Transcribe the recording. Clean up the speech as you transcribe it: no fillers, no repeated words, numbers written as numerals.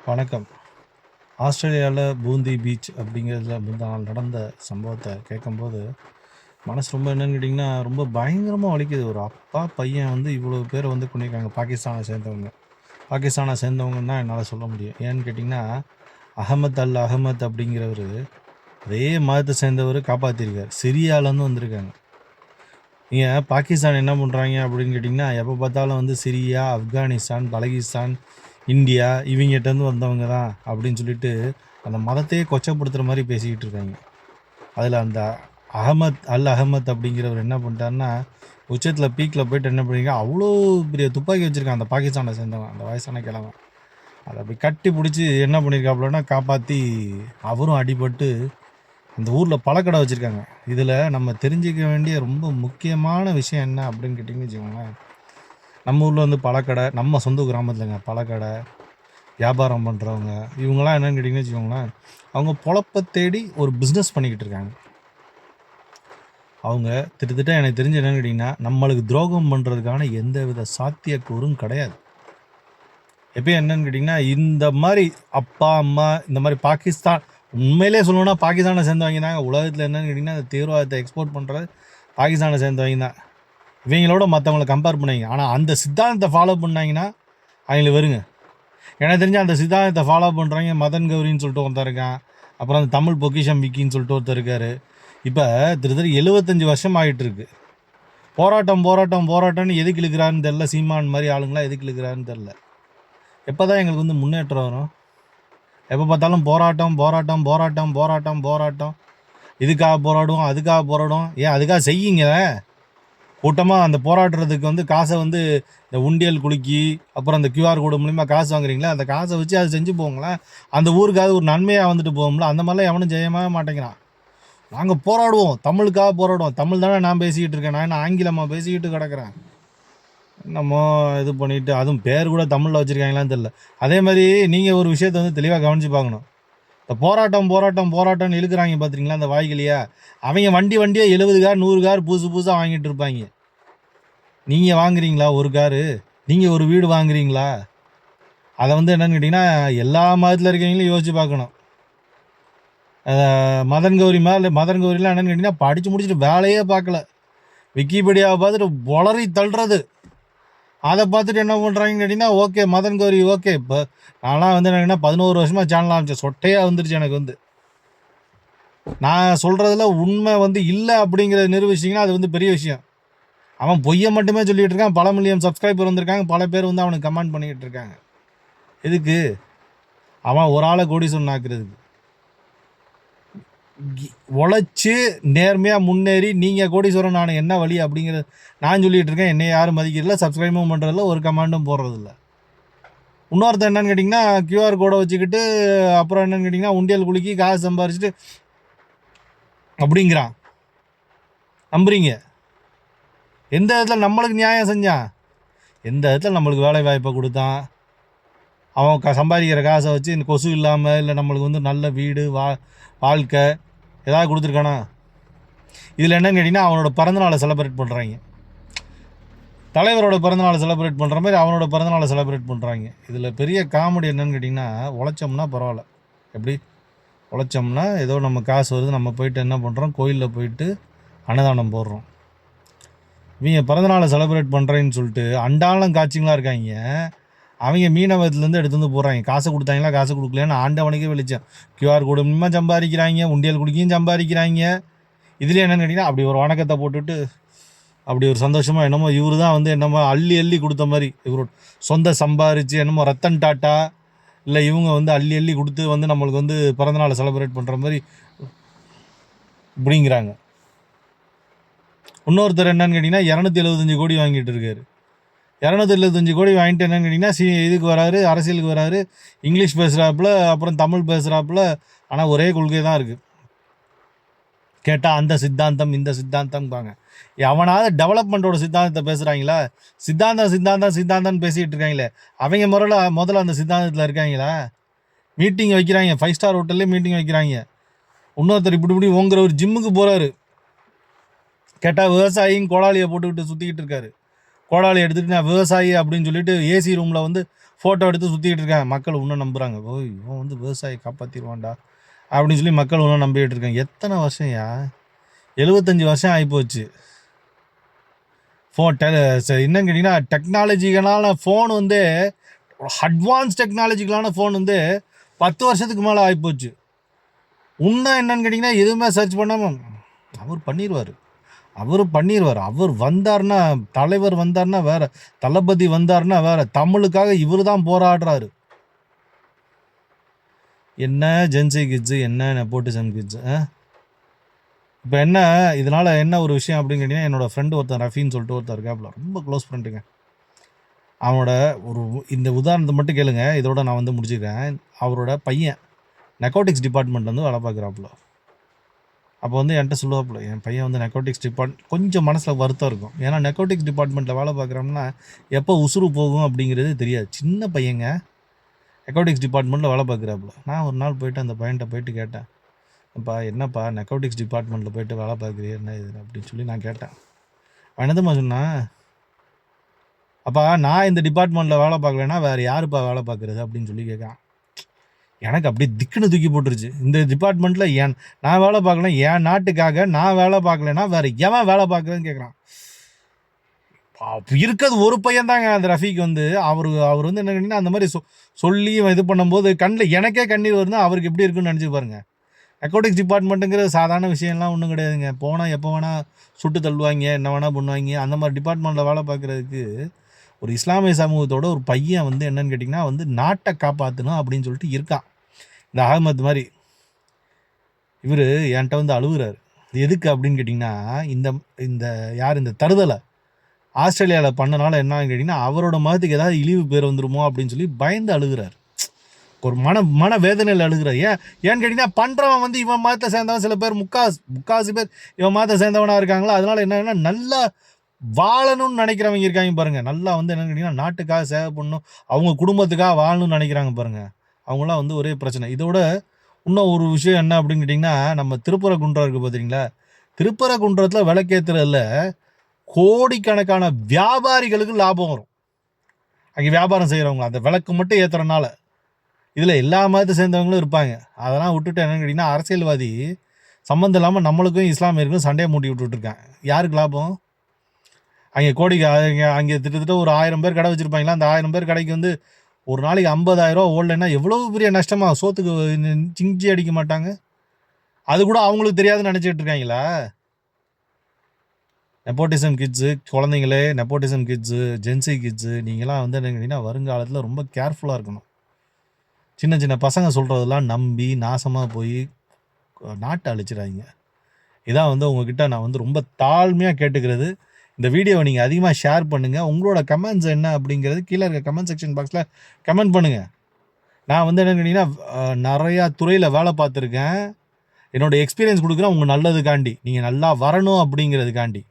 வணக்கம். ஆஸ்திரேலியால பூந்தி பீச் அப்படிங்கிறதுல முந்தா நாள் நடந்த சம்பவத்த கேட்கும்போது, மனசு ரொம்ப என்னன்னு கேட்டிங்கன்னா, ரொம்ப பயங்கரமா வலிக்குது. ஒரு அப்பா, பையன் வந்து இவ்வளோ பேர வந்து கொன்னிருக்காங்க. பாகிஸ்தான சேர்ந்தவங்க. பாகிஸ்தான சேர்ந்தவங்கன்னு தான் என்னால சொல்ல முடியும். ஏன்னு கேட்டிங்கன்னா, அஹமத் அல் அஹமத் அப்படிங்கிறவரு, அதே மதத்த சேர்ந்தவரு காப்பாத்தியிருக்காரு. சிரியாலருந்து வந்திருக்காங்க. நீங்க பாகிஸ்தான் என்ன பண்றாங்க அப்படின்னு கேட்டிங்கன்னா, எப்ப பார்த்தாலும் வந்து சிரியா, ஆப்கானிஸ்தான், பலகிஸ்தான், இந்தியா இவங்ககிட்டேருந்து வந்தவங்க தான் அப்படின்னு சொல்லிட்டு, அந்த மதத்தையே கொச்சப்படுத்துற மாரி பேசிக்கிட்டு இருக்காங்க. அதில அந்த அஹமத் அல் அஹமத் அப்படிங்கிறவர் என்ன பண்ணிட்டாருன்னா, உச்சத்தில பீக்ல போயிட்டு என்ன பண்ணியிருக்கான், அவ்வளோ பெரிய துப்பாக்கி வச்சிருக்கான் அந்த பாகிஸ்தானை சேர்ந்தவன், அந்த வயசான கிழவன். அத அப்படி கட்டி புடிச்சு என்ன பண்ணியிருக்காப்புலன்னா, காப்பாத்தி அவரும் அடிபட்டு அந்த ஊர்ல பழக்கடை வச்சிருக்காங்க. இதுல நம்ம தெரிஞ்சுக்க வேண்டிய ரொம்ப முக்கியமான விஷயம் என்ன அப்படின்னு கேட்டீங்கன்னு வச்சுக்கோங்களேன். நம்ம ஊர்ல வந்து பழக்கடை, நம்ம சொந்த கிராமத்துலங்க பழக்கடை, வியாபாரம் பண்றவங்க, இவங்கலாம் என்னன்னு கேட்டீங்கன்னு வச்சுக்கோங்களேன், அவங்க பொழப்ப தேடி ஒரு பிசினஸ் பண்ணிக்கிட்டு இருக்காங்க. அவங்க திட்டத்தட்ட எனக்கு தெரிஞ்சு என்னன்னு கேட்டீங்கன்னா, நம்மளுக்கு துரோகம் பண்றதுக்கான எந்தவித சாத்தியக்கூறும் கிடையாது. எப்பயும் என்னன்னு கேட்டீங்கன்னா, இந்த மாரி அப்பா, அம்மா இந்த மாரி பாகிஸ்தான் உண்மையிலேயே சொல்லணும்னா பாகிஸ்தானை சேர்ந்தவங்க தாங்க. உலகத்துல என்னன்னு கேட்டீங்கன்னா, இந்த தீவிரவாதத்தை எக்ஸ்போர்ட் பண்றது பாகிஸ்தானை சேர்ந்தவங்க தான். இவங்களோட மத்தவங்கள கம்பேர் பண்ணாய்ங்க. ஆனா அந்த சித்தாந்தத்தை ஃபாலோ பண்ணாங்கன்னா, அவங்களுக்கு வருங்க. எனக்கு தெரிஞ்சு அந்த சித்தாந்தத்தை ஃபாலோ பண்றவங்க மதன் கௌரின்னு சொல்லிட்டு ஒருத்தன் இருக்கான். அப்புறம் அந்த தமிழ் பொக்கிஷம் விக்கின்னு சொல்லிட்டு ஒருத்தர் இருக்காரு. இப்ப கிட்டத்தட்ட 75 வருஷம் ஆயிட்டு இருக்கு. போராட்டம்னு எதுக்கு இழுக்கிறாருன்னு தெரியல. சீமான் மாரி ஆளுங்கலாம் எதுக்கு இழுக்கிறாருன்னு தெரியல. எப்பதான் எங்களுக்கு வந்து முன்னேற்றம் வரும்? எப்போ பார்த்தாலும் போராட்டம். இதுக்காக போராடுவோம், அதுக்காக போராடுவோம். ஏன் அதுக்காக செய்யுங்க. கூட்டமாக அந்த போராடுறதுக்கு வந்து காசை வந்து இந்த உண்டியல் குலுக்கி, அப்புறம் அந்த கியூஆர் கோடு மூலிமா காசு வாங்குறீங்களா, அந்த காசை வச்சு அதை செஞ்சு போங்களேன். அந்த ஊருக்காவது ஒரு நன்மையாக வந்துட்டு போகும்ல. அந்த மாதிரிலாம் எவனும் செய்யவே மாட்டேங்கிறான். நாங்கள் போராடுவோம், தமிழுக்காக போராடுவோம். தமிழ் தானே நான் பேசிக்கிட்டு இருக்கேன், நான் என்ன ஆங்கிலமாக பேசிக்கிட்டு கிடக்கிறேன். நம்ம இது பண்ணிட்டு, அதுவும் பேர் கூட தமிழில் வச்சுருக்காங்களான்னு தெரியல. அதே மாதிரி நீங்கள் ஒரு விஷயத்தை வந்து தெளிவாக கவனித்து பார்க்கணும். இந்த போராட்டம்னு இழுக்கிறாங்க பார்த்துருங்களா அந்த வாய்களையா, அவங்க வண்டியே 70 கார் 100 கார் புதுசாக வாங்கிட்டு இருப்பாங்க. நீங்கள் வாங்குறீங்களா ஒரு காரு? நீங்கள் ஒரு வீடு வாங்குறீங்களா? அதை வந்து என்னன்னு கேட்டிங்கன்னா, எல்லா மதத்தில் இருக்கவங்களும் யோசிச்சு பார்க்கணும். மதன் கௌரிலாம் என்னன்னு கேட்டிங்கன்னா, படித்து முடிச்சுட்டு வேலையே பார்க்கல. விக்கிபீடியாவை பார்த்துட்டு உளறி தள்ளுறது. அதை பார்த்துட்டு என்ன பண்ணுறாங்கன்னு கேட்டிங்கன்னா, ஓகே மதன் கௌரி ஓகே. இப்போ நான்லாம் வந்து என்னன்னா 11 வருஷமாக சேனல் ஆரம்பித்தேன். சொட்டையாக வந்துருச்சு எனக்கு வந்து. நான் சொல்கிறதுல உண்மை வந்து இல்லை அப்படிங்கிறத நிரூபிச்சிங்கன்னா அது வந்து பெரிய விஷயம். அவன் பொய்யை மட்டுமே சொல்லிகிட்டு இருக்கான். பல மில்லியன் சப்ஸ்கிரைபர் வந்திருக்காங்க. பல பேர் வந்து அவனுக்கு கமெண்ட் பண்ணிக்கிட்டு இருக்காங்க. எதுக்கு? அவன் ஒரு ஆளை கோடீஸ்வரன் ஆக்குறதுக்கு. உழைச்சி நேர்மையாக முன்னேறி நீங்கள் கோடீஸ்வரன் நான் என்ன வழி அப்படிங்கிறது நான் சொல்லிகிட்டு இருக்கேன். என்னை யாரும் மதிக்கிறதில்ல, சப்ஸ்கிரைபும் பண்ணுறதில்ல, ஒரு கமெண்டும் போடுறதில்ல. இன்னொருத்தர் என்னன்னு கேட்டிங்கன்னா, கியூஆர் கோடை வச்சுக்கிட்டு அப்புறம் என்னன்னு கேட்டிங்கன்னா உண்டியல் குலுக்கி காசு சம்பாரிச்சிட்டு அப்படிங்கிறான். நம்புறீங்க? எந்த இடத்துல நம்மளுக்கு நியாயம் செஞ்சான்? எந்த இடத்துல நம்மளுக்கு வேலை வாய்ப்பை கொடுத்தான்? அவன் சம்பாதிக்கிற காசை வச்சு இந்த கொசு இல்லாமல் இல்லை நம்மளுக்கு வந்து நல்ல வீடு வாழ்க்கை ஏதாவது கொடுத்துருக்கானா? இதில் என்னன்னு கேட்டிங்கன்னா, அவனோட பிறந்தநாளை செலிப்ரேட் பண்ணுறாங்க. தலைவரோட பிறந்தநாளை செலிப்ரேட் பண்ணுற மாதிரி அவனோட பிறந்தநாளை செலிப்ரேட் பண்ணுறாங்க. இதில் பெரிய காமெடி என்னன்னு கேட்டிங்கன்னா, உழைச்சோம்னா பரவாயில்ல. எப்படி உழைச்சோம்னா ஏதோ நம்ம காசு வருது, நம்ம போயிட்டு என்ன பண்ணுறோம், கோயிலில் போயிட்டு அன்னதானம் போடுறோம். இவங்க பிறந்தநாளை செலிப்ரேட் பண்ணுறேன்னு சொல்லிட்டு அண்டாலம் காட்சிங்களாக இருக்காங்க. அவங்க மீனவத்துலேருந்து எடுத்து வந்து போடுறாங்க. காசை கொடுத்தாங்களா காசு கொடுக்கலன்னு ஆண்டவனுக்கே வெளிச்சம். கியூஆர் கோடு மூலமா சம்பாதிக்கிறாங்க, உண்டியல் குடிக்கையும் சம்பாதிக்கிறாங்க. இதுலேயே என்னென்னு கேட்டிங்கன்னா, அப்படி ஒரு வணக்கத்தை போட்டுட்டு அப்படி ஒரு சந்தோஷமாக என்னமோ இவர் தான் வந்து என்னமோ அள்ளி கொடுத்த மாதிரி, இவர் சொந்த சம்பாரித்து என்னமோ ரத்தன் டாட்டா இல்லை இவங்க வந்து அள்ளி கொடுத்து வந்து நம்மளுக்கு வந்து பிறந்தநாளை செலிப்ரேட் பண்ணுற மாதிரி இப்படிங்கிறாங்க. இன்னொருத்தர் என்னன்னு கேட்டிங்கன்னா 275 கோடி வாங்கிட்டு இருக்காரு. 275 கோடி வாங்கிட்டு என்னன்னு கேட்டிங்கன்னா இதுக்கு வராரு, அரசியலுக்கு வராரு, இங்கிலீஷ் பேசுகிறாப்புல, அப்புறம் தமிழ் பேசுகிறாப்புல. ஆனால் ஒரே கொள்கை தான் இருக்குது. கேட்டால் அந்த சித்தாந்தம் இந்த சித்தாந்தம்பாங்க. எவனாவது டெவலப்மெண்ட்டோட சித்தாந்தத்தை பேசுகிறாங்களா? சித்தாந்தம் பேசிகிட்டு இருக்காங்களே, அவங்க முதல்ல அந்த சித்தாந்தத்தில் இருக்காங்களா? மீட்டிங் வைக்கிறாங்க, 5 ஸ்டார் ஹோட்டல்லே மீட்டிங் வைக்கிறாங்க. இன்னொருத்தர் இப்படி ஓங்குற ஒரு ஜிம்முக்கு போகிறாரு. கேட்டால் விவசாயியும் கோடாலியை போட்டுக்கிட்டு சுற்றிக்கிட்டு இருக்காரு. கோடாலி எடுத்துகிட்டு நான் விவசாயி அப்படின்னு சொல்லிட்டு ஏசி ரூமில் வந்து ஃபோட்டோ எடுத்து சுற்றிக்கிட்டு இருக்கேன். மக்கள் இன்னும் நம்புகிறாங்க. ஓ இவன் வந்து விவசாயி காப்பாற்றிடுவான்டா அப்படின்னு சொல்லி மக்கள் இன்னும் நம்பிக்கிட்டு இருக்காங்க. எத்தனை வருஷம்யா? 75 வருஷம் ஆகிப்போச்சு. ஃபோன் என்னன்னு கேட்டிங்கன்னா டெக்னாலஜிக்கலான ஃபோன் வந்து அட்வான்ஸ் டெக்னாலஜிக்கலான ஃபோன் வந்து 10 வருஷத்துக்கு மேலே ஆகிப்போச்சு. இன்னும் என்னன்னு கேட்டிங்கன்னா எதுவுமே சர்ச் பண்ணாமல் அவர் பண்ணிடுவார். அவர் வந்தார்னா, தலைவர் வந்தார்னா வேற, தளபதி வந்தார்னா வேற, தமிழுக்காக இவர் தான் போராடுறாரு. என்ன ஜென்சி கிட்ஸு, என்ன நெப்போட்டிசம் கிட்ஸு. இப்போ என்ன இதனால் என்ன ஒரு விஷயம் அப்படின்னு கேட்டிங்கன்னா, என்னோடய ஃப்ரெண்டு ஒருத்தன் ரஃபின்னு சொல்லிட்டு ஒருத்தர் இருக்காப்புல, ரொம்ப க்ளோஸ் ஃப்ரெண்டுங்க. அவனோட ஒரு இந்த உதாரணத்தை மட்டும் கேளுங்க, இதோட நான் வந்து முடிச்சுக்கிறேன். அவரோட பையன் நெக்கோட்டிக்ஸ் டிபார்ட்மெண்ட் வந்து வேலை பார்க்குறாப்புல. அப்போ வந்து என்கிட்ட சொல்லுவாப்புல, என் பையன் வந்து நெக்கோட்டிக்ஸ் கொஞ்சம் மனசில் வருத்தம் இருக்கும். ஏன்னா நெக்கோட்டிக்ஸ் டிபார்ட்மெண்ட்டில் வேலை பார்க்குறோம்னா எப்போ உசுறு போகும் அப்படிங்கிறது தெரியாது. சின்ன பையங்க நெக்கோட்டிக்ஸ் டிபார்ட்மெண்ட்டில் வேலை பார்க்குறாப்புல. நான் ஒரு நாள் போயிட்டு அந்த பையன்கிட்ட போயிட்டு கேட்டேன், அப்பா என்னப்பா நெக்கோட்டிக்ஸ் டிபார்ட்மெண்ட்டில் போயிட்டு வேலை பார்க்குறிய என்ன இது அப்படின்னு சொல்லி நான் கேட்டேன். அவன் என்னதுமா சொன்னான், அப்பா நான் இந்த டிபார்ட்மெண்ட்டில் வேலை பார்க்கலன்னா வேறு யாருப்பா வேலை பார்க்குறது அப்படின்னு சொல்லி கேட்கான். எனக்கு அப்படியே திக்குன்னு தூக்கி போட்டுருச்சு. இந்த டிபார்ட்மெண்ட்டில் நான் வேலை பார்க்கல, என் நாட்டுக்காக நான் வேலை பார்க்கலன்னா வேறு எவன் வேலை பார்க்குறதுன்னு கேட்குறான். இருக்கிறது ஒரு பையன் தாங்க அந்த ரஃபீக் வந்து. அவர் வந்து என்ன கேட்டிங்கன்னா அந்த மாதிரி சொல்லி இது பண்ணும்போது கண்ணில் எனக்கே கண்ணீர் வருதுன்னா அவருக்கு எப்படி இருக்குன்னு நினச்சி பாருங்க. நெக்கோட்டிக்ஸ் டிபார்ட்மெண்ட்டுங்கிறது சாதாரண விஷயம்லாம் ஒன்றும் கிடையாதுங்க. போனால் எப்போ வேணால் சுட்டு தள்ளுவாங்க, என்ன வேணால் பண்ணுவாங்க. அந்த மாதிரி டிபார்ட்மெண்ட்டில் வேலை பார்க்குறதுக்கு ஒரு இஸ்லாமிய சமூகத்தோட ஒரு பையன் வந்து என்னன்னு கேட்டிங்கன்னா வந்து நாட்டை காப்பாற்றணும் அப்படின்னு சொல்லிட்டு இருக்கான். இந்த அகமது மாதிரி இவர் என்கிட்ட வந்து அழுகுறாரு. எதுக்கு அப்படின்னு கேட்டிங்கன்னா இந்த யார் இந்த தருதலை ஆஸ்திரேலியாவில் பண்ணனால என்னன்னு கேட்டிங்கன்னா அவரோட மதத்துக்கு ஏதாவது இழிவு பேர் வந்துருமோ அப்படின்னு சொல்லி பயந்து அழுகுறாரு. ஒரு மன வேதனையில் அழுகுறாரு. ஏன்னு கேட்டிங்கன்னா பண்ணுறவன் வந்து இவன் மதத்தை சேர்ந்தவன், சில பேர் முக்காசி பேர் இவன் மதத்தை சேர்ந்தவனாக இருக்காங்களா. அதனால் என்னன்னா நல்லா வாழணும்னு நினைக்கிறவங்க இருக்காங்க பாருங்கள். நல்லா வந்து என்னன்னு கேட்டிங்கன்னா நாட்டுக்காக சேவை பண்ணணும், அவங்க குடும்பத்துக்காக வாழணும்னு நினைக்கிறாங்க பாருங்கள். அவங்களாம் வந்து ஒரே பிரச்சனை. இதோட இன்னும் ஒரு விஷயம் என்ன அப்படின்னு கேட்டிங்கன்னா, நம்ம திருப்பரங்குன்றம் இருக்குது பார்த்தீங்களா, திருப்பரங்குன்றத்தில் விளக்கேற்றுறதுல கோடிக்கணக்கான வியாபாரிகளுக்கு லாபம் வரும். அங்கே வியாபாரம் செய்கிறவங்க அந்த விளக்கு மட்டும் ஏற்றுறனால. இதில் எல்லா மதத்தை சேர்ந்தவங்களும் இருப்பாங்க. அதெல்லாம் விட்டுட்டு என்னன்னு கேட்டிங்கன்னா அரசியல்வாதி சம்மந்தம் இல்லாமல் நம்மளுக்கும் இஸ்லாமியருக்கும் சண்டையை மூட்டி விட்டுருக்காங்க. யாருக்கு லாபம்? அங்கே அங்கே கிட்டத்தட்ட ஒரு 1000 பேர் கடை வச்சுருப்பாங்களா. அந்த 1000 பேர் கடைக்கு வந்து ஒரு நாளைக்கு 50,000 ரூபா ஓடலைன்னா எவ்வளோ பெரிய நஷ்டமாக, சோத்துக்கு சிஞ்சி அடிக்க மாட்டாங்க. அது கூட அவங்களுக்கு தெரியாதுன்னு நினச்சிக்கிட்டு இருக்காங்களா? நெப்போட்டிசம் கிட்ஸு குழந்தைங்களே, நெப்போட்டிசம் கிட்ஸு, ஜென்சி கிட்ஸு, நீங்களாம் வந்து என்ன கேட்டிங்கன்னா வருங்காலத்தில் ரொம்ப கேர்ஃபுல்லாக இருக்கணும். சின்ன சின்ன பசங்க சொல்கிறதெல்லாம் நம்பி நாசமாக போய் நாட்டை அழிச்சிடாதீங்க. இதான் வந்து உங்ககிட்ட நான் வந்து ரொம்ப தாழ்மையாக கேட்டுக்கிறது. இந்த வீடியோவை நீங்கள் அதிகமாக ஷேர் பண்ணுங்கள். உங்களோட கமெண்ட்ஸ் என்ன அப்படிங்கிறது கீழே இருக்க கமெண்ட் செக்ஷன் பாக்ஸில் கமெண்ட் பண்ணுங்கள். நான் வந்து என்னன்னு கேட்டிங்கன்னா நிறையா துறையில் வேலை பார்த்துருக்கேன். என்னோடய எக்ஸ்பீரியன்ஸ் கொடுக்குறேன் உங்கள் நல்லதுக்காண்டி, நீங்கள் நல்லா வரணும் அப்படிங்கிறதுக்காண்டி.